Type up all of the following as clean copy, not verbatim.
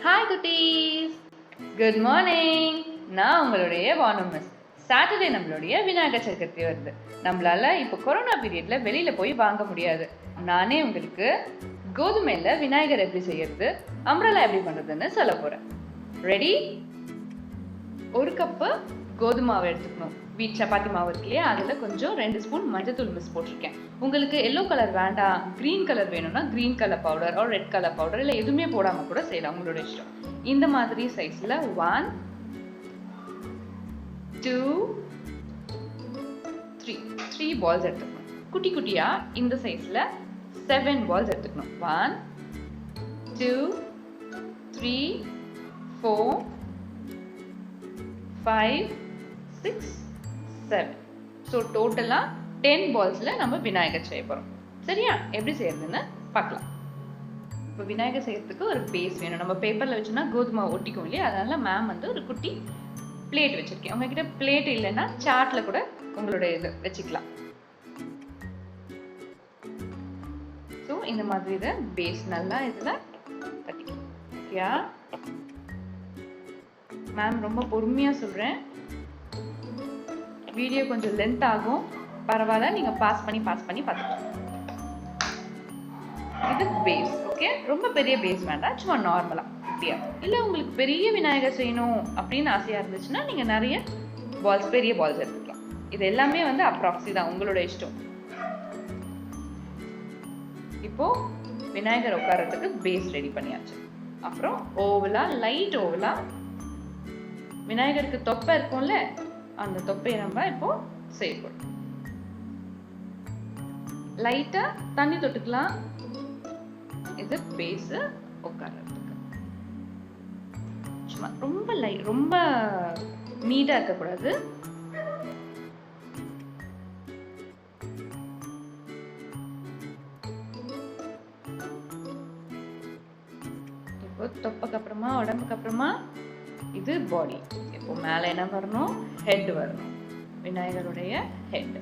Hi kutties! Good morning! நான் உங்களுடைய வானு miss. Saturday நம்மளுடைய விநாயகர் சதுர்த்தி வருது. நம்மளால இப்போ கொரோனா பீரியட்ல வெளியில போய் வாங்க முடியாது. நானே உங்களுக்கு கோதுமையில விநாயகர் எப்படி செய்யறது, அம்ப்ரெல்லா எப்படி பண்றதுன்னு சொல்ல போறேன். ரெடி? ஒரு கப்பு கோதுமை மாவு எடுத்துக்கணும். வீட் சப்பாத்தி மாவு இருக்கு இல்லையா, அதில் கொஞ்சம் 2 ஸ்பூன் மஞ்சத்தூள் மிஸ் போட்டிருக்கேன். உங்களுக்கு எல்லோ கலர் வேண்டாம், க்ரீன் கலர் வேணும்னா க்ரீன் கலர் பவுடர் ஒரு ரெட் கலர் பவுடர் இல்லை எதுவுமே போடாமல் கூட செய்யலாம், உங்களோட இஷ்டம். இந்த மாதிரி சைஸில் 1 2 3 பால்ஸ் எடுத்துக்கணும். குட்டி குட்டியாக இந்த சைஸில் 7 பால்ஸ் எடுத்துக்கணும். 1 2 3 4 5 6 7. ஸோ டோட்டலாக 10 பால்ஸில் நம்ம விநாயகர் செய்ய போகிறோம். சரியா? எப்படி செய்யறதுன்னு பார்க்கலாம். இப்போ விநாயகர் செய்யறதுக்கு ஒரு பேஸ் வேணும். நம்ம பேப்பரில் வச்சோன்னா கோதுமை ஒட்டிக்கும் இல்லையா, அதனால மேம் வந்து ஒரு குட்டி பிளேட் வச்சுருக்கேன். உங்ககிட்ட பிளேட் இல்லைன்னா சார்ட்டில் கூட உங்களோட இது வச்சுக்கலாம். ஸோ இந்த மாதிரி இதை பேஸ் நல்லா இதில் கட்டிக்கலாம். ஓகேயா? மேம் ரொம்ப பொறுமையாக சொல்கிறேன், வீடியோ கொஞ்சம் லென்த் ஆகும், பரவாயில்ல, நீங்கள் பாஸ் பண்ணி பார்த்துக்கலாம். இது பேஸ். ஓகே, ரொம்ப பெரிய பேஸ் வேண்டாம், சும்மா நார்மலாக குட்டியா. இல்லை உங்களுக்கு பெரிய விநாயகர் செய்யணும் அப்படின்னு ஆசையாக இருந்துச்சுன்னா நீங்கள் நிறைய பால்ஸ், பெரிய பால்ஸ் எடுத்துக்கலாம். இது எல்லாமே வந்து அப்ராக்சி தான், உங்களோட இஷ்டம். இப்போ விநாயகர் உட்காரத்துக்கு பேஸ் ரெடி பண்ணியாச்சு. அப்புறம் ஓவலா, லைட் ஓவலா விநாயகருக்கு தொப்பை இருக்கும்ல, அந்த தொப்பையை நம்ம இப்போ செய்ய போறோம். லைட்டா தண்ணி தொட்டுக்கலாம். இது பேஸ் உட்கார்றதுக்கு. சும்மா ரொம்ப ரொம்ப நீட்டா இருக்கக்கூடாது. இப்போ தொப்பைக்கு அப்புறமா, உடம்புக்கு அப்புறமா இது பாடி. இப்போ மேலே என்ன வரணும்? ஹெட் வரணும். விநாயகருடைய ஹெட்.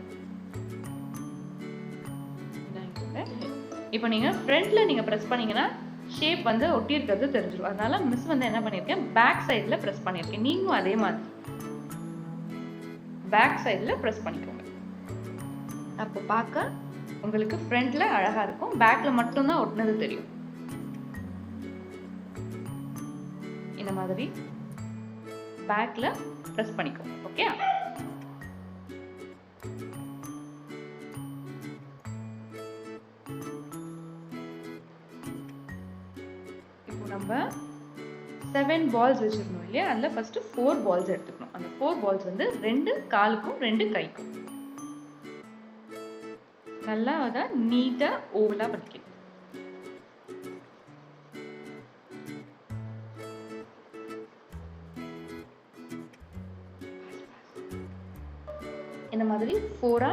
இப்போ நீங்க ஃப்ரண்ட்ல நீங்க பிரஸ் பண்ணீங்கன்னா ஷேப் வந்து ஒட்டி இருக்கிறது தெரிஞ்சிடும். அதனால மிஸ் வந்து என்ன பண்ணியிருக்கேன், பேக் சைடில் ப்ரெஸ் பண்ணியிருக்கேன். நீங்களும் அதே மாதிரி பேக் சைடில் ப்ரெஸ் பண்ணிக்கோங்க. அப்போ பார்க்க உங்களுக்கு ஃப்ரண்ட்ல அழகா இருக்கும், பேக்ல மட்டும்தான் ஒட்டினது தெரியும். இந்த மாதிரி பேக்ல பிரஸ் பண்ணிக்கோங்க. ஓகே, இப்போ நம்ம 7 பால்ஸ் வச்சிருக்கோம் இல்லையா, அதில் ஃபர்ஸ்ட் 4 பால்ஸ் எடுத்துக்கணும். அந்த 4 பால்ஸ் வந்து 2 காலுக்கும் 2 கைக்கும் நல்லா அதை நீட்டா ஓவலா பண்ணிக்கணும். இந்த மாதிரி 4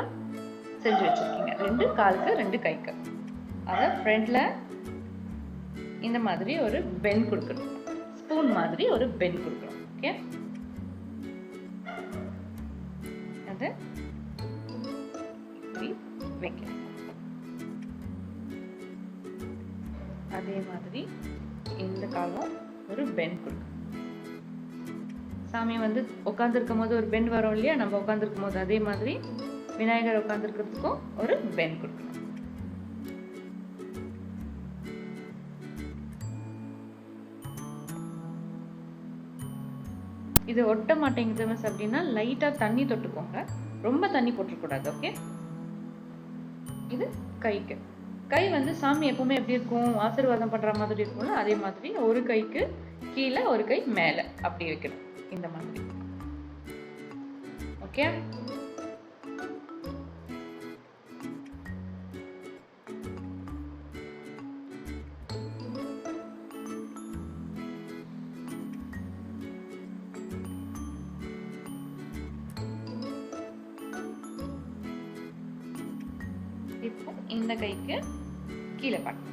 செஞ்சு வச்சிருக்கீங்க, 2 காலுக்கு 2 கைக்கு. அதை ஃப்ரண்ட்ல இந்த மாதிரி ஒரு பெண்ட் கொடுக்கணும், ஸ்பூன் மாதிரி ஒரு பெண்ட் கொடுக்கணும். ஓகே, அதை இப்படி வைக்கணும். அதே மாதிரி இந்த காலம் ஒரு பெண்ட் கொடுக்கணும். சாமி வந்து உட்காந்துருக்கும் போது ஒரு பெண்ட் வரும் இல்லையா, நம்ம உட்காந்துருக்கும் போது அதே மாதிரி விநாயகர் உட்காந்துருக்கிறதுக்கும் ஒரு பெண்ட் கொடுக்கணும். இது ஒட்ட மாட்டேங்குது மிஸ் அப்படின்னா லைட்டா தண்ணி தொட்டுக்கோங்க, ரொம்ப தண்ணி போட்டுக்கூடாது. ஓகே, இது கைக்கு. கை வந்து சாமி எப்பவுமே எப்படி இருக்கும், ஆசீர்வாதம் பண்ற மாதிரி இருக்கும்ல, அதே மாதிரி ஒரு கைக்கு கீழே ஒரு கை மேல அப்படி வைக்கணும், இந்த மாதிரி. ஓகே, இப்போ இந்த கைக்கு கீழே பார்க்கணும்.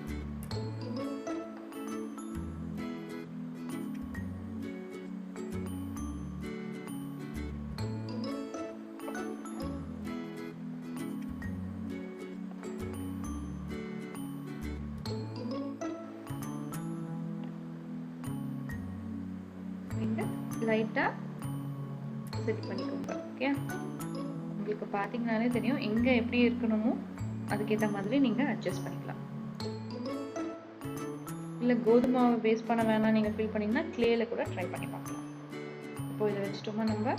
லைட்டாக செட் பண்ணிக்கோங்க. ஓகே, உங்களுக்கு பார்த்தீங்கனாலே தெரியும் எங்கே எப்படி இருக்கணுமோ அதுக்கேற்ற மாதிரி நீங்கள் அட்ஜஸ்ட் பண்ணிக்கலாம். இல்லை கோதுமாவை பேஸ் பண்ண வேணாம் நீங்கள் ஃபீல் பண்ணிங்கன்னா க்ளேயில் கூட ட்ரை பண்ணி பார்க்கலாம். இப்போ இதை வச்சுட்டோமா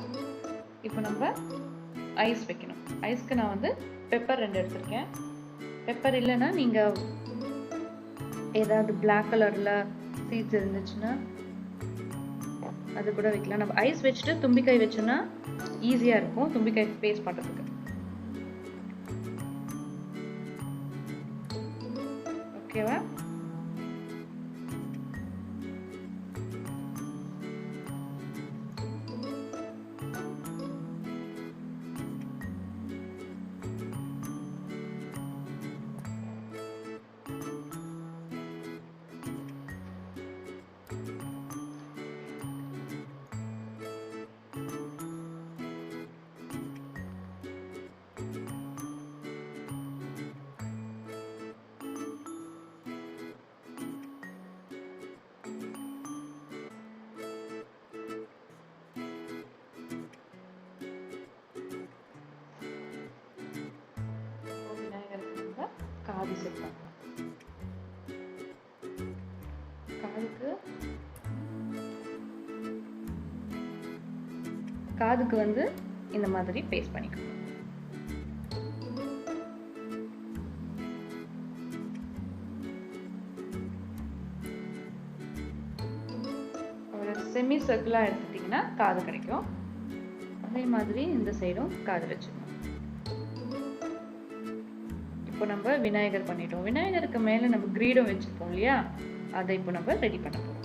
இப்போ நம்ம ஐஸ் வைக்கணும். ஐஸ்க்கு நான் வந்து பெப்பர் 2 எடுத்திருக்கேன். பெப்பர் இல்லைன்னா நீங்கள் ஏதாவது பிளாக் கலரில் சீட்ஸ் இருந்துச்சுன்னா அது கூட வைக்கலாம். நம்ம ஐஸ் வச்சுட்டு தும்பிக்காய் வச்சோன்னா ஈஸியாக இருக்கும் தும்பிக்காய் பேஸ்ட் பண்ணுறதுக்கு. ஓகேவா? காது செட் பண்ணலாம். காதுக்கு வந்து இந்த மாதிரி பேஸ்ட் பண்ணிக்கணும். ஒரு செமி சர்க்கிளா எடுத்துட்டீங்கன்னா காது கிடைக்கும். அதே மாதிரி இந்த சைடும் காது வச்சுக்கணும். இப்போ நம்ம விநாயகர் பண்ணிட்டோம். விநாயகருக்கு மேல நம்ம கிரீடம் வச்சிருப்போம் இல்லையா, அதை இப்போ நம்ம ரெடி பண்ண போறோம்.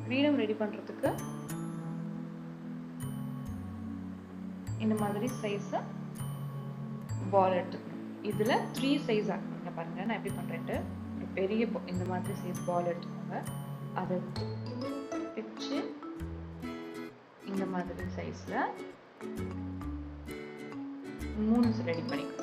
கிரீடம் ரெடி பண்றதுக்கு இந்த மாதிரி சைஸ் பால் எடுத்துக்கணும். இதுல 3 சைஸ் ஆகணும். பாருங்க நான் எப்படி பண்றேன்ட்டு. ஒரு பெரிய இந்த மாதிரி சைஸ் பால் எடுத்துக்கோங்க. அதை வச்சு இந்த மாதிரி சைஸ்ல 3 ரெடி பண்ணிக்கணும்.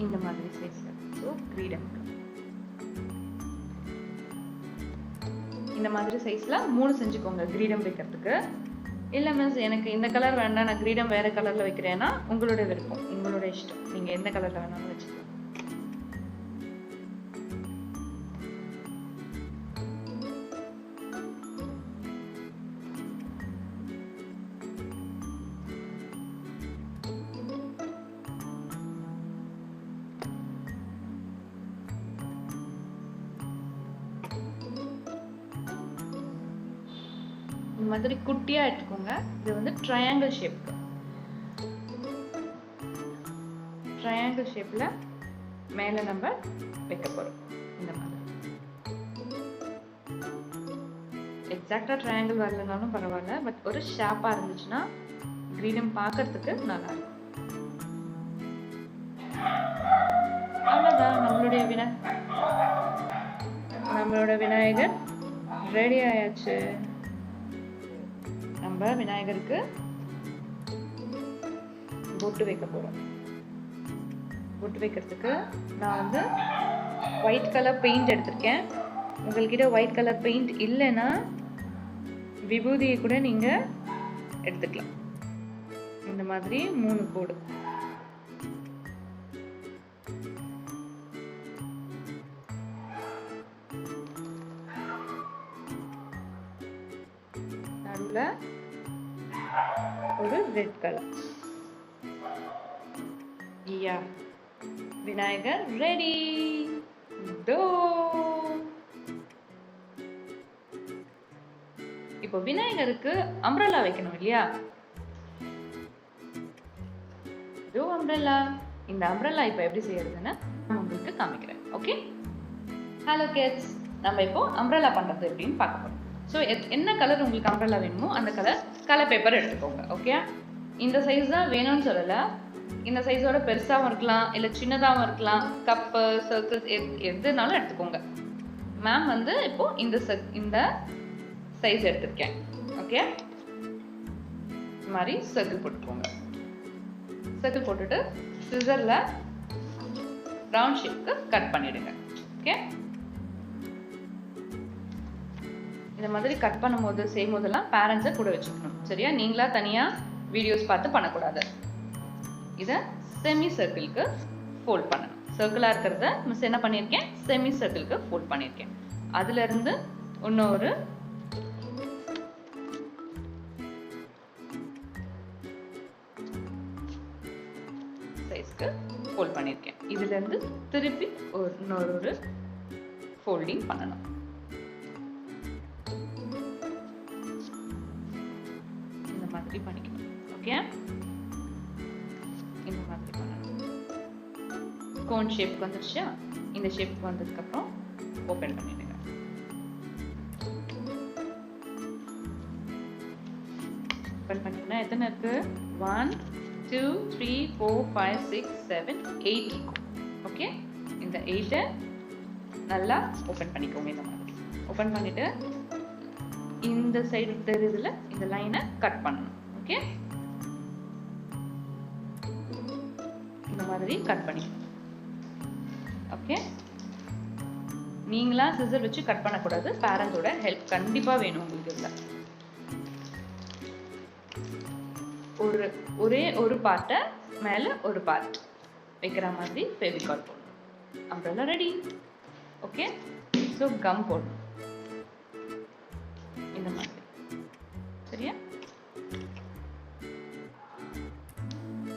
இந்த மாதிரி சைஸ்ல கிரீடம் இந்த மாதிரி சைஸ்ல 3 செஞ்சுக்கோங்க கிரீடம் வைக்கிறதுக்கு. இல்ல மிஸ் எனக்கு இந்த கலர் வேண்டாம், நான் கிரீடம் வேற கலர்ல வைக்கிறேன்னா உங்களோட விருப்பம், உங்களோட இஷ்டம். நீங்க எந்த கலர்ல வேணாலும் வச்சுக்கலாம். இந்த மாதிரி குட்டியா எடுத்துக்கோங்க. இது வந்து ட்ரையாங்கிள் ஷேப்ல மேல நம்ம வைக்க போறோம். இந்த மாதிரி எக்ஸாக்டா ட்ரையாங்கிள் வரலனாலும் பரவாயில்ல, பட் ஒரு ஷார்ப்பா இருந்துச்சுன்னா கிரீடம் பார்க்கறதுக்கு நல்லா இருக்கும். அவ்வளவுதான், நம்மளோட விநாயகர் ரெடி ஆயாச்சு. நம்ம விநாயகருக்கு பொட்டு வைக்க போறோம். பொட்டு வைக்கிறதுக்கு நான் வந்து ஒயிட் கலர் பெயிண்ட் எடுத்திருக்கேன். உங்கள்கிட்ட ஒயிட் கலர் பெயிண்ட் இல்லைன்னா விபூதியை கூட நீங்க எடுத்துக்கலாம். இந்த மாதிரி 3 கோடு. நடுவுல ஒரு ரெட் கலர். விநாயகர் ரெடி. இப்போ விநாயகருக்கு அம்ப்ரெல்லா வைக்கணும் இல்லையா? இதோ அம்ப்ரெல்லா. இந்த அம்ப்ரெல்லா இப்போ எப்படி செய்யறதுன்னு நான் உங்களுக்கு காமிக்கிறேன். ஓகே, ஹலோ கிட்ஸ், நம்ம இப்போ அம்ப்ரெல்லா பண்றது எப்படின்னு பார்க்க போறோம். ஸோ என்ன கலர் உங்களுக்கு அம்ப்ரெல்லா வேணுமோ அந்த கலர் பேப்பர் எடுத்துக்கோங்க. ஓகே, இந்த சைஸ் தான் வேணும்னு சொல்லலை. இந்த சைஸோட பெருசாகவும் இருக்கலாம், இல்லை சின்னதாகவும் இருக்கலாம். கப்பு, சர்க்கிள்ஸ் எதுனாலும் எடுத்துக்கோங்க. மேம் வந்து இப்போ இந்த சைஸ் எடுத்திருக்கேன். ஓகே, இந்த மாதிரி சர்க்கிள் போட்டுக்கோங்க. சர்க்கிள் போட்டுட்டு சிசர்ல ரவுண்ட் ஷேப்க்கு கட் பண்ணிடுங்க. ஓகே, இந்த மாதிரி கட் பண்ணும்போது செய்யும்போதெல்லாம் பேரண்ட்ஸை கூட வச்சுக்கணும். சரியா? நீங்களா தனியா வீடியோஸ் பார்த்து பண்ணக்கூடாது. இதை செமி சர்க்கிளுக்கு ஃபோல்ட் பண்ணணும். சர்க்கிளாக இருக்கிறத மிஸ் என்ன பண்ணியிருக்கேன், செமி சர்க்கிளுக்கு ஃபோல்ட் பண்ணியிருக்கேன். அதுல இருந்து இன்னொரு சைஸ்க்கு ஃபோல்ட் பண்ணியிருக்கேன். இதுல இருந்து திருப்பி இன்னொரு ஃபோல்டிங் பண்ணணும். இந்த மாதிரி பண்ணிக்கணும். ஓகே, இந்த மாதிரி பண்ணணும். கோன் ஷேப்க்கு வந்துருச்சா? இந்த ஷேப்க்கு வந்ததுக்கு அப்புறம் ஓபன் பண்ணிடுங்க. ஓபன் பண்ணீங்கன்னா எத்தனை இருக்கு? 1 2 3 4 5 6 7 8 இருக்கும். ஓகே, இந்த 8 நல்லா ஓபன் பண்ணிக்கோங்க. இந்த மாதிரி ஓபன் பண்ணிட்டு இந்த சைடு தெரியுதுல, இந்த லைனை கட் பண்ணணும். ஓகே, இந்த மாதிரி கட் பண்ணிக்கணும். ஓகே, நீங்களா சிசர் வச்சு கட் பண்ணக்கூடாது. பேரண்ட்ஸோட ஹெல்ப் கண்டிப்பா வேணும் உங்களுக்கு. இதுல ஒரே ஒரு பார்ட்டை மேல ஒரு பார்ட் வைக்கிற மாதிரி ஃபெவிகால் போடணும். Umbrella ready. Okay, so come போடணும் இந்த மாதிரி. சரியா?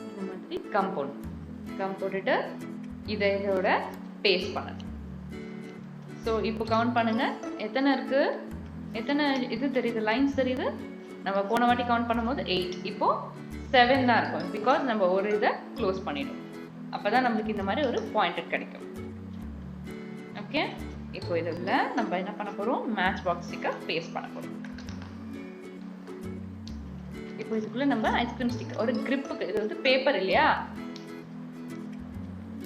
இந்த மாதிரி கம் போடணும். கம் போட்டுட்டு இதோட பேஸ்ட் பண்ணணும். ஸோ இப்போ கவுண்ட் பண்ணுங்க, எத்தனை இருக்கு, எத்தனை இது தெரியுது, லைன்ஸ் தெரியுது. நம்ம போன வாட்டி கவுண்ட் பண்ணும்போது 8, இப்போ 7 தான் இருக்கும். பிகாஸ் நம்ம ஒரு இதை க்ளோஸ் பண்ணிடும். அப்போதான் நம்மளுக்கு இந்த மாதிரி ஒரு பாயிண்டட் கிடைக்கும். ஓகே, இப்போ இதில் நம்ம என்ன பண்ண போகிறோம், மேட்ச் பாக்ஸ் ஸ்டிக்கர் பேஸ்ட் பண்ண போகிறோம். இப்போ இதுக்குள்ள நம்ம ஐஸ்கிரீம் ஸ்டிக்கர் ஒரு கிரிப்புக்கு, இது வந்து பேப்பர் இல்லையா,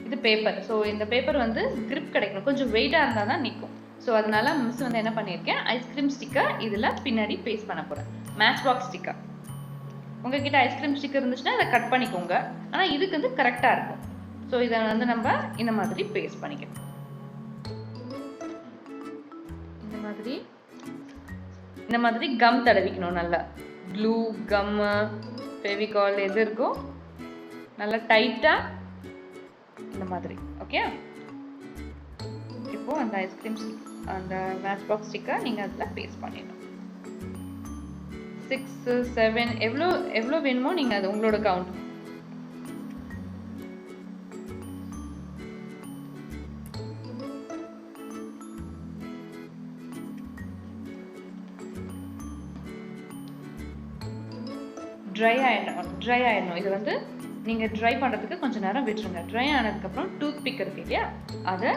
இது பேப்பர். ஸோ இந்த பேப்பர் வந்து கிரிப் கிடைக்கணும், கொஞ்சம் வெயிட்டாக இருந்தால் தான் நிற்கும். ஸோ அதனால மிஸ் வந்து என்ன பண்ணியிருக்கேன், ஐஸ்கிரீம் ஸ்டிக்கர் இதில் பின்னாடி பேஸ்ட் பண்ண போகிறேன். மேட்ச் பாக்ஸ் ஸ்டிக்கர் உங்ககிட்ட ஐஸ்கிரீம் ஸ்டிக்கர் இருந்துச்சுன்னா அதை கட் பண்ணிக்கோங்க. ஆனால் இதுக்கு வந்து கரெக்டாக இருக்கும். ஸோ இதை வந்து நம்ம இந்த மாதிரி பேஸ்ட் பண்ணிக்கணும். இந்த மாதிரி கம் தடவிக்கணும். நல்லா க்ளூ, கம், ஃபெவிகால் எது இருக்கோ நல்லா டைட்டாக இந்த மாதிரி. ஓகே, இப்போ அந்த ஐஸ்கிரீம் அந்த மேட்ச் பாக்ஸ் ஸ்டிக்கர் நீங்கள் அதில் பேஸ்ட் பண்ணிடணும். 6 7 எவ்வளோ வேணுமோ நீங்கள் அது உங்களோட கவுண்ட். ட்ரை ஆயிடணும். இது வந்து நீங்கள் ட்ரை பண்ணுறதுக்கு கொஞ்சம் நேரம் விட்டுருங்க. ட்ரை ஆனதுக்கப்புறம் டூத் பிக் இருக்கு இல்லையா, அதை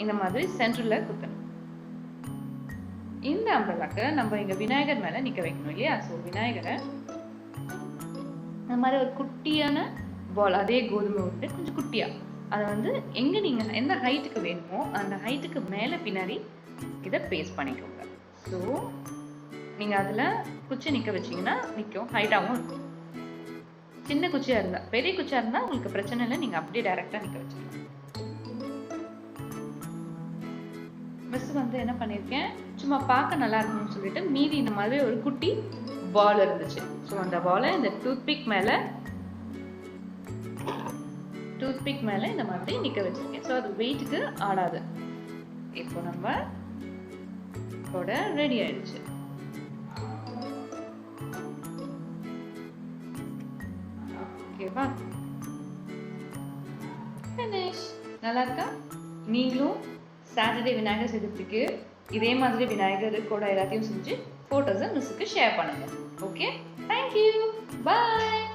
இந்த மாதிரி சென்டரில் குத்தணும். இந்த அம்பர்லாக்கு நம்ம இங்கே விநாயகர் மேலே நிற்க வைக்கணும் இல்லையா. ஸோ விநாயகரை இந்த மாதிரி ஒரு குட்டியான பால், அதே கோதுமை விட்டு கொஞ்சம் குட்டியாக, அதை வந்து எங்கே நீங்கள் எந்த ஹைட்டுக்கு வேணுமோ அந்த ஹைட்டுக்கு மேலே பின்னாடி இதை பேஸ்ட் பண்ணிக்கோங்க. ஸோ நீங்கள் அதில் குச்சி நிற்க வச்சிங்கன்னா நிற்கும், ஹைட்டாகவும் இருக்கும். சின்ன குச்சியாக இருந்தால், பெரிய குச்சியாக இருந்தால் உங்களுக்கு பிரச்சனை இல்லை, நீங்கள் அப்படியே டைரெக்டாக நிற்க வச்சுக்கலாம். மிஸ் வந்து என்ன பண்ணியிருக்கேன், சும்மா பார்க்க நல்லா இருக்கணும்னு சொல்லிட்டு மீதி இந்த மாதிரி ஒரு குட்டி பால் இருந்துச்சு. ஸோ அந்த பாலை இந்த டூத் பிக் மேலே இந்த மாதிரி நிற்க வச்சிருக்கேன். ஸோ அது வெயிட்டுக்கு ஆடாது. இப்போ நம்ம கூட ரெடி ஆயிடுச்சு. ஓகேவா, ஃபினிஷ். நல்லா இருக்கா? நீங்களும் சாட்டர்டே விநாயகர் சதுர்த்திக்கு இதே மாதிரி விநாயகர் கூட எல்லாத்தையும் செஞ்சு ஃபோட்டோஸை மிஸ்ஸுக்கு ஷேர் பண்ணுங்க. ஓகே, தேங்க்யூ, பாய்.